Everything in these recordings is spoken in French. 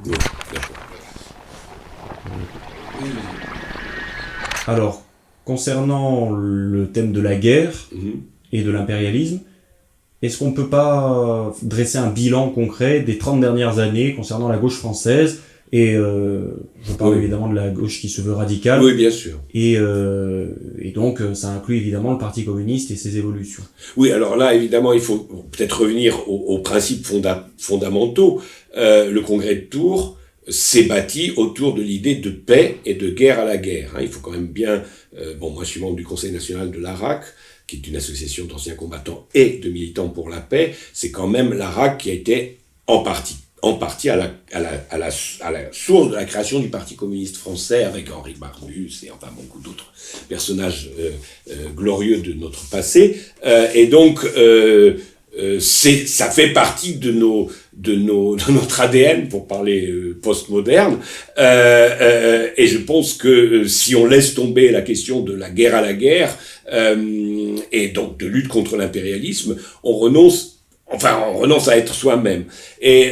Oui, d'accord. Oui, Alors, concernant le thème de la guerre mhm. et de l'impérialisme, est-ce qu'on ne peut pas dresser un bilan concret des 30 dernières années concernant la gauche française et je parle Oui, évidemment de la gauche qui se veut radicale, oui, bien sûr. et donc ça inclut évidemment le Parti communiste et ses évolutions. Oui, alors là, évidemment, il faut peut-être revenir aux principes fondamentaux. Le congrès de Tours s'est bâti autour de l'idée de paix et de guerre à la guerre. Hein. Il faut quand même bien... bon, moi, je suis membre du Conseil national de l'ARAC, qui est une association d'anciens combattants et de militants pour la paix. C'est quand même l'ARAC qui a été en partie à la source de la création du Parti communiste français, avec Henri Barbusse et enfin beaucoup d'autres personnages glorieux de notre passé. Et donc, ça fait partie de notre ADN, pour parler postmoderne. Et je pense que si on laisse tomber la question de la guerre à la guerre, et donc de lutte contre l'impérialisme, on renonce à être soi-même. Et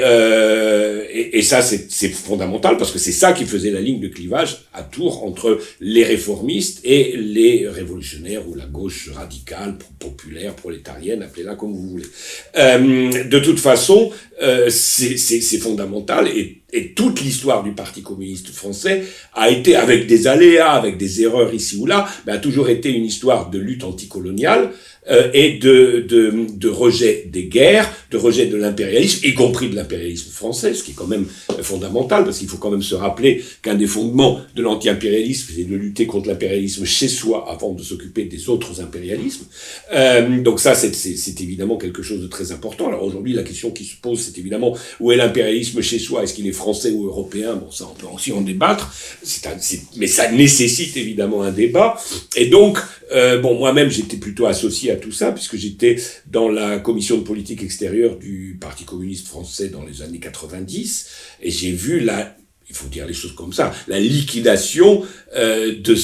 ça, c'est fondamental, parce que c'est ça qui faisait la ligne de clivage à Tours entre les réformistes et les révolutionnaires, ou la gauche radicale, populaire, prolétarienne, appelez-la comme vous voulez. De toute façon, c'est fondamental, et toute l'histoire du Parti communiste français a été, avec des aléas, avec des erreurs ici ou là, mais a toujours été une histoire de lutte anticoloniale, et de rejet des guerres, de rejet de l'impérialisme, y compris de l'impérialisme français, ce qui est quand même fondamental, parce qu'il faut quand même se rappeler qu'un des fondements de l'anti-impérialisme, c'est de lutter contre l'impérialisme chez soi avant de s'occuper des autres impérialismes. Donc ça, c'est évidemment quelque chose de très important. Alors aujourd'hui, la question qui se pose, c'est évidemment où est l'impérialisme chez soi? Est-ce qu'il est français ou européen? Bon, ça, on peut aussi en débattre. Mais ça nécessite évidemment un débat. Et donc, bon, moi-même, j'étais plutôt associé à tout ça, puisque j'étais dans la commission de politique extérieure du Parti communiste français dans les années 90, et j'ai vu il faut dire les choses comme ça, la liquidation de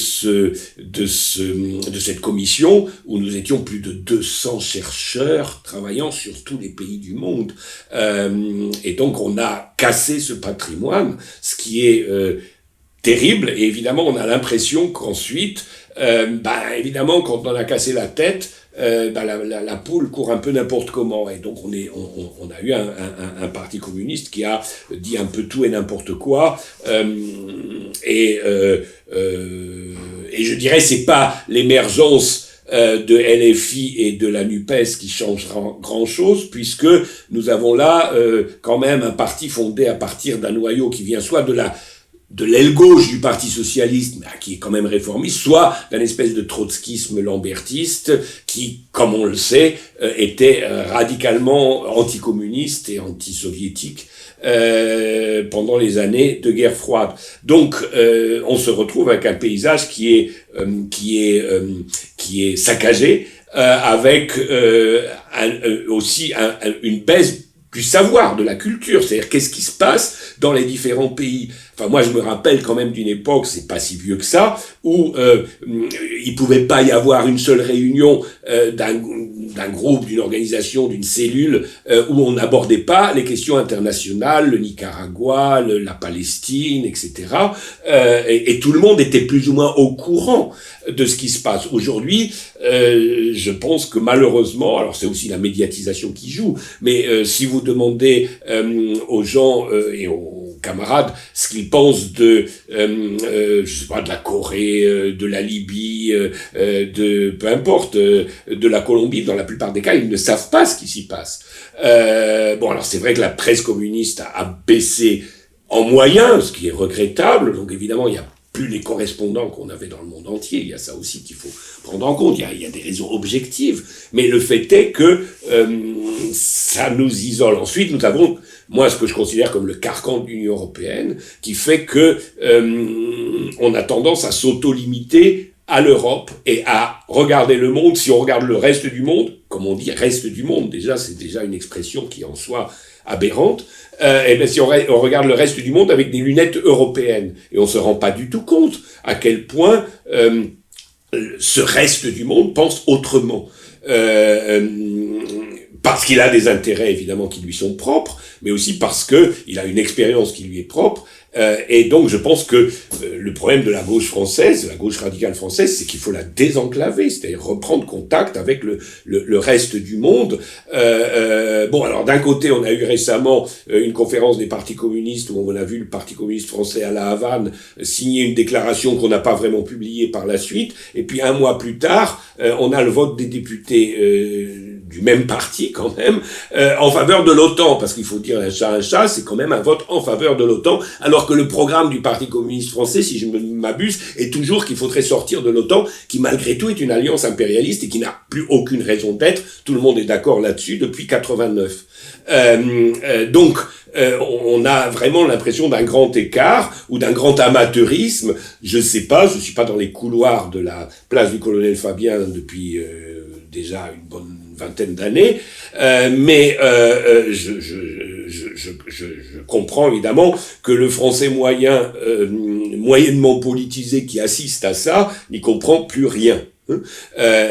cette commission, où nous étions plus de 200 chercheurs travaillant sur tous les pays du monde. Et donc on a cassé ce patrimoine, ce qui est terrible, et évidemment on a l'impression qu'ensuite, évidemment quand on a cassé la tête, la poule court un peu n'importe comment, et donc on a eu un parti communiste qui a dit un peu tout et n'importe quoi, et je dirais c'est pas l'émergence de LFI et de la NUPES qui changera grand chose, puisque nous avons là quand même un parti fondé à partir d'un noyau qui vient soit de l'aile gauche du Parti socialiste, qui est quand même réformiste, soit d'un espèce de trotskisme lambertiste qui, comme on le sait, était radicalement anticommuniste et anti-soviétique pendant les années de guerre froide. Donc, on se retrouve avec un paysage qui est saccagé, avec aussi une baisse du savoir, de la culture, c'est-à-dire qu'est-ce qui se passe dans les différents pays. Enfin, moi, je me rappelle quand même d'une époque, c'est pas si vieux que ça, où il pouvait pas y avoir une seule réunion d'un groupe, d'une organisation, d'une cellule, où on n'abordait pas les questions internationales, le Nicaragua, la Palestine, etc. Et tout le monde était plus ou moins au courant de ce qui se passe. Aujourd'hui, je pense que malheureusement, alors c'est aussi la médiatisation qui joue, mais si vous demandez aux gens et aux camarades ce qu'ils pensent de je sais pas, de la Corée, de la Libye, peu importe, de la Colombie, dans la plupart des cas, ils ne savent pas ce qui s'y passe. Bon, alors c'est vrai que la presse communiste a baissé en moyens, ce qui est regrettable, donc évidemment il y a plus les correspondants qu'on avait dans le monde entier, il y a ça aussi qu'il faut prendre en compte, il y a des raisons objectives, mais le fait est que ça nous isole. Ensuite, nous avons, moi, ce que je considère comme le carcan de l'Union européenne, qui fait que on a tendance à s'auto-limiter à l'Europe et à regarder le monde. Si on regarde le reste du monde, comme on dit reste du monde, déjà, c'est déjà une expression qui en soi aberrante, et bien si on regarde le reste du monde avec des lunettes européennes, et on se rend pas du tout compte à quel point ce reste du monde pense autrement. parce qu'il a des intérêts évidemment qui lui sont propres, mais aussi parce que il a une expérience qui lui est propre. Et donc je pense que le problème de la gauche française, la gauche radicale française, c'est qu'il faut la désenclaver, c'est-à-dire reprendre contact avec le reste du monde. Bon, alors d'un côté, on a eu récemment une conférence des partis communistes où on a vu le Parti communiste français à La Havane signer une déclaration qu'on n'a pas vraiment publiée par la suite. Et puis un mois plus tard, on a le vote des députés du même parti quand même en faveur de l'OTAN, parce qu'il faut dire un chat, c'est quand même un vote en faveur de l'OTAN, alors que le programme du Parti communiste français, si je ne m'abuse, est toujours qu'il faudrait sortir de l'OTAN, qui malgré tout est une alliance impérialiste et qui n'a plus aucune raison d'être. Tout le monde est d'accord là-dessus depuis 89. Donc, on a vraiment l'impression d'un grand écart ou d'un grand amateurisme. Je sais pas, je suis pas dans les couloirs de la place du colonel Fabien depuis déjà une bonne vingtaine d'années, mais je comprends évidemment que le français moyen, moyennement politisé qui assiste à ça, n'y comprend plus rien.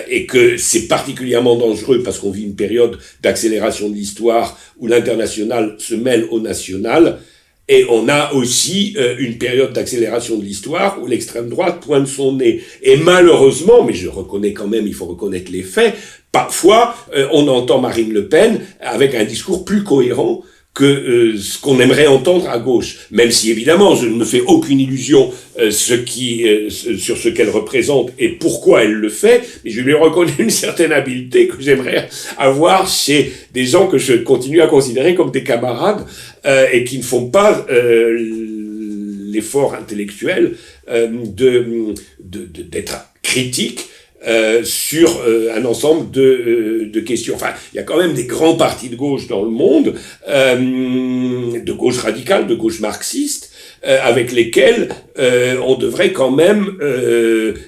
Et que c'est particulièrement dangereux parce qu'on vit une période d'accélération de l'histoire où l'international se mêle au national, et on a aussi une période d'accélération de l'histoire où l'extrême droite pointe son nez. Et malheureusement, mais je reconnais quand même, il faut reconnaître les faits, parfois on entend Marine Le Pen avec un discours plus cohérent que ce qu'on aimerait entendre à gauche, même si évidemment je ne me fais aucune illusion sur ce qu'elle représente et pourquoi elle le fait, mais je lui reconnais une certaine habileté que j'aimerais avoir chez des gens que je continue à considérer comme des camarades et qui ne font pas l'effort intellectuel d'être critiques sur un ensemble de questions. Enfin, il y a quand même des grands partis de gauche dans le monde, de gauche radicale, de gauche marxiste, avec lesquels on devrait quand même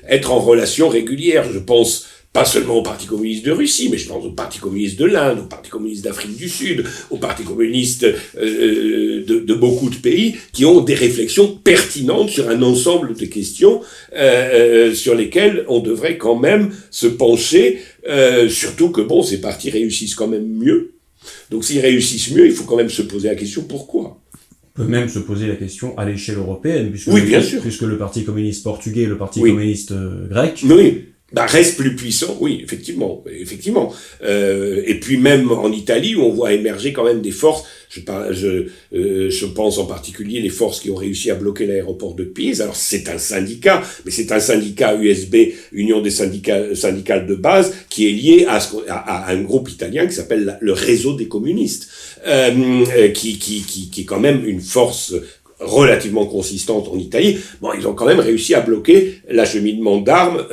être en relation régulière. Je pense pas seulement au Parti communiste de Russie, mais je pense au Parti communiste de l'Inde, au Parti communiste d'Afrique du Sud, au Parti communiste de beaucoup de pays qui ont des réflexions pertinentes sur un ensemble de questions sur lesquelles on devrait quand même se pencher, surtout que bon, ces partis réussissent quand même mieux. Donc s'ils réussissent mieux, il faut quand même se poser la question pourquoi. On peut même se poser la question à l'échelle européenne, puisque le Parti communiste portugais et le Parti communiste grec... Oui. Reste plus puissant, oui, effectivement. Et puis même en Italie, où on voit émerger quand même des forces, je pense en particulier les forces qui ont réussi à bloquer l'aéroport de Pise. Alors c'est un syndicat, mais c'est un syndicat USB, Union des syndicales de base, qui est lié à un groupe italien qui s'appelle le Réseau des communistes, qui est quand même une force relativement consistante en Italie. Bon, ils ont quand même réussi à bloquer l'acheminement d'armes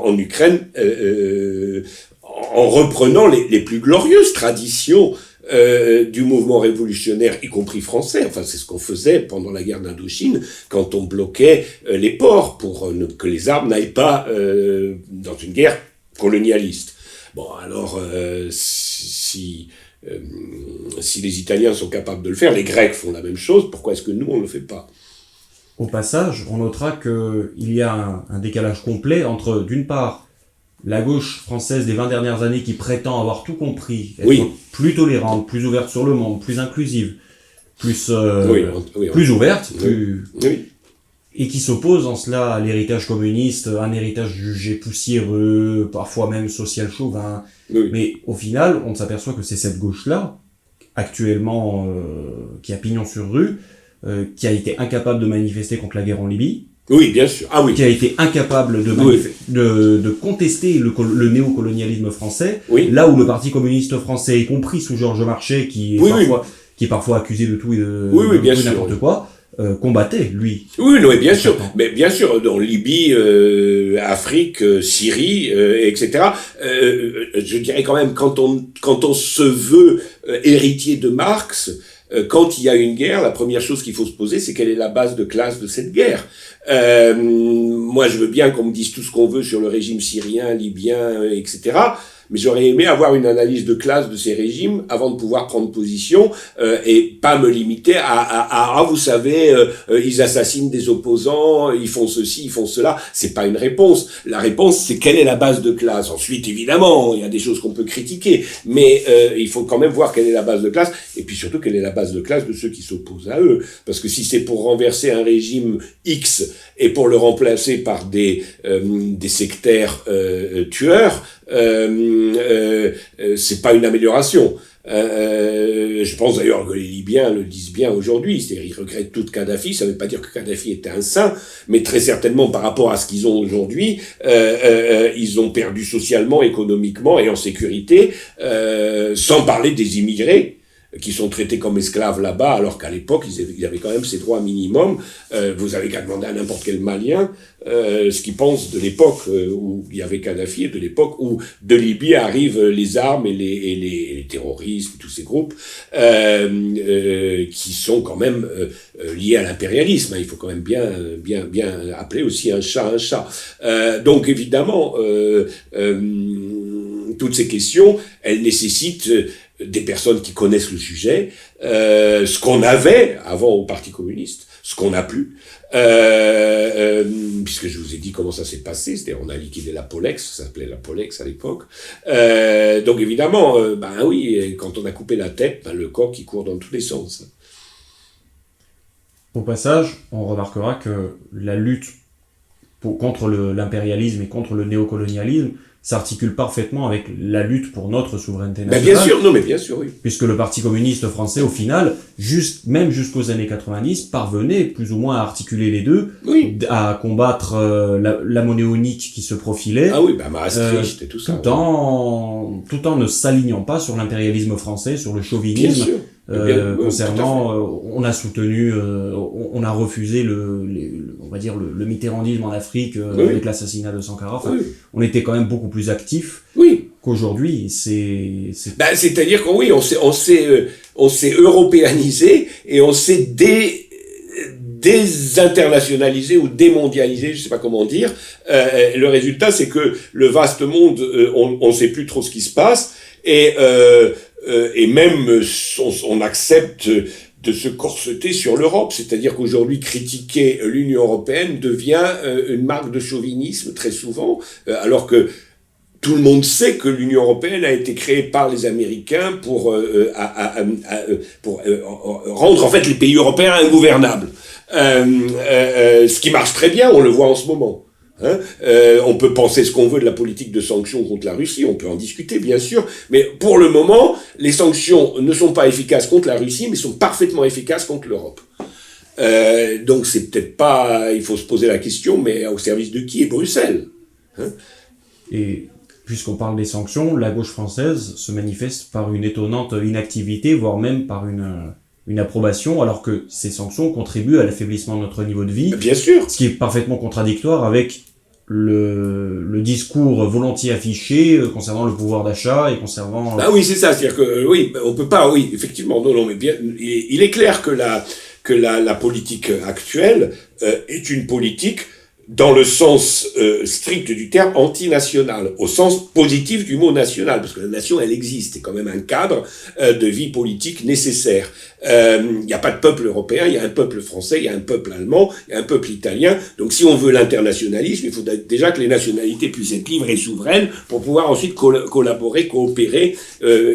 en Ukraine en reprenant les plus glorieuses traditions du mouvement révolutionnaire, y compris français. Enfin, c'est ce qu'on faisait pendant la guerre d'Indochine, quand on bloquait les ports pour que les armes n'aillent pas dans une guerre colonialiste. Bon, alors, si les Italiens sont capables de le faire, les Grecs font la même chose, pourquoi est-ce que nous, on ne le fait pas ? Au passage, on notera qu'il y a un décalage complet entre, d'une part, la gauche française des 20 dernières années qui prétend avoir tout compris, être plus tolérante, plus ouverte sur le monde, plus inclusive, plus ouverte, et qui s'oppose en cela à l'héritage communiste, un héritage jugé poussiéreux, parfois même social chauvin. Mais au final, on s'aperçoit que c'est cette gauche-là, actuellement, qui a pignon sur rue, qui a été incapable de manifester contre la guerre en Libye. Oui, bien sûr. Ah oui. Qui a été incapable de contester le néocolonialisme français. Oui. Là où le Parti communiste français, y compris sous Georges Marchais, qui est parfois accusé de tout et de n'importe quoi, combattait, lui. Oui, bien sûr. Mais bien sûr, dans Libye, Afrique, Syrie, etc. Je dirais quand même, quand on se veut héritier de Marx, quand il y a une guerre, la première chose qu'il faut se poser, c'est quelle est la base de classe de cette guerre. Moi, je veux bien qu'on me dise tout ce qu'on veut sur le régime syrien, libyen, etc. mais j'aurais aimé avoir une analyse de classe de ces régimes avant de pouvoir prendre position et pas me limiter à vous savez, ils assassinent des opposants, ils font ceci, ils font cela. C'est pas une réponse. La réponse, c'est quelle est la base de classe. Ensuite, évidemment, il y a des choses qu'on peut critiquer, mais il faut quand même voir quelle est la base de classe, et puis surtout quelle est la base de classe de ceux qui s'opposent à eux. Parce que si c'est pour renverser un régime X et pour le remplacer par des sectaires tueurs, c'est pas une amélioration. Je pense d'ailleurs que les Libyens le disent bien aujourd'hui, c'est-à-dire ils regrettent tout Kadhafi, ça ne veut pas dire que Kadhafi était un saint, mais très certainement par rapport à ce qu'ils ont aujourd'hui, ils ont perdu socialement, économiquement et en sécurité, sans parler des immigrés qui sont traités comme esclaves là-bas, alors qu'à l'époque, ils avaient quand même ces droits minimums. Vous avez qu'à demander à n'importe quel Malien ce qu'il pense de l'époque où il y avait Kadhafi et de l'époque où de Libye arrivent les armes et les terroristes, tous ces groupes qui sont quand même liés à l'impérialisme. Il faut quand même bien appeler aussi un chat. Donc évidemment, toutes ces questions, elles nécessitent des personnes qui connaissent le sujet, ce qu'on avait avant au Parti communiste, ce qu'on n'a plus, puisque je vous ai dit comment ça s'est passé, c'est-à-dire on a liquidé la Polex, ça s'appelait la Polex à l'époque, donc évidemment, oui, quand on a coupé la tête, le corps qui court dans tous les sens. Au passage, on remarquera que la lutte contre l'impérialisme et contre le néocolonialisme s'articule parfaitement avec la lutte pour notre souveraineté nationale. Bien sûr, oui. Puisque le Parti communiste français, au final, même jusqu'aux années 90, parvenait plus ou moins à articuler les deux, oui, à combattre la monnaie unique qui se profilait. Ah oui, Maastricht et tout ça. Tout en ne s'alignant pas sur l'impérialisme français, sur le chauvinisme. Bien sûr. Concernant, on a soutenu, on a refusé on va dire le mitterrandisme en Afrique avec l'assassinat de Sankara. Enfin, on était quand même beaucoup plus actifs qu'aujourd'hui. C'est-à-dire on s'est européanisé et on s'est désinternationalisé ou démondialisé, je sais pas comment dire. Le résultat, c'est que le vaste monde, on sait plus trop ce qui se passe et même on accepte de se corseter sur l'Europe, c'est-à-dire qu'aujourd'hui critiquer l'Union européenne devient une marque de chauvinisme très souvent, alors que tout le monde sait que l'Union européenne a été créée par les Américains pour rendre en fait les pays européens ingouvernables. Ce qui marche très bien, on le voit en ce moment. On peut penser ce qu'on veut de la politique de sanctions contre la Russie, on peut en discuter bien sûr, mais pour le moment, les sanctions ne sont pas efficaces contre la Russie, mais sont parfaitement efficaces contre l'Europe. Donc c'est peut-être pas, il faut se poser la question, mais au service de qui est Bruxelles ? Et puisqu'on parle des sanctions, la gauche française se manifeste par une étonnante inactivité, voire même par une approbation, alors que ces sanctions contribuent à l'affaiblissement de notre niveau de vie. Bien sûr. Ce qui est parfaitement contradictoire avec le discours volontiers affiché concernant le pouvoir d'achat et concernant... oui, c'est ça, c'est-à-dire que, oui, on peut pas, oui, effectivement, non, mais bien, il est clair que la politique actuelle est une politique dans le sens strict du terme antinational, au sens positif du mot national, parce que la nation, elle existe, c'est quand même un cadre de vie politique nécessaire. Il n'y a pas de peuple européen, il y a un peuple français, il y a un peuple allemand, il y a un peuple italien. Donc si on veut l'internationalisme, il faut déjà que les nationalités puissent être libres et souveraines pour pouvoir ensuite collaborer, coopérer,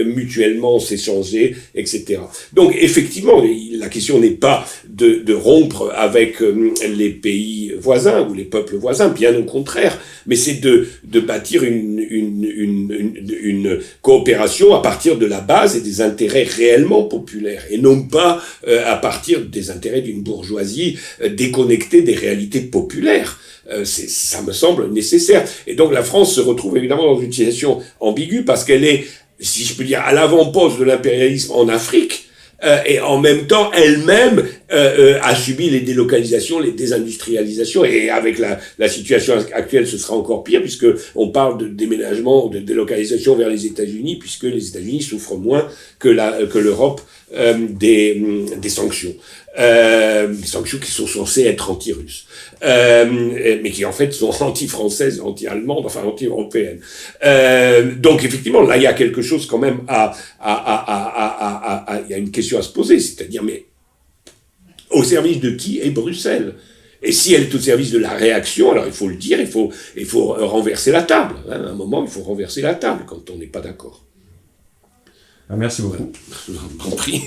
mutuellement s'échanger, etc. Donc effectivement, la question n'est pas de rompre avec les pays voisins ou les peuples voisins, bien au contraire, mais c'est de bâtir une coopération à partir de la base et des intérêts réellement populaires, et non pas à partir des intérêts d'une bourgeoisie déconnectée des réalités populaires. Ça me semble nécessaire. Et donc la France se retrouve évidemment dans une situation ambiguë parce qu'elle est, si je peux dire, à l'avant-poste de l'impérialisme en Afrique, et en même temps, elle-même a subi les délocalisations, les désindustrialisations, et avec la situation actuelle, ce sera encore pire, puisque on parle de déménagement, de délocalisation vers les États-Unis, puisque les États-Unis souffrent moins que l'Europe des sanctions. Des sanctions qui sont censées être anti-russes, mais qui en fait sont anti-françaises, anti-allemandes, enfin anti-européennes. Donc effectivement, là il y a quelque chose quand même il y a une question à se poser, c'est-à-dire mais au service de qui est Bruxelles? Et si elle est au service de la réaction, alors il faut le dire, il faut renverser la table. À un moment, il faut renverser la table quand on n'est pas d'accord. Merci beaucoup. Je vous en prie.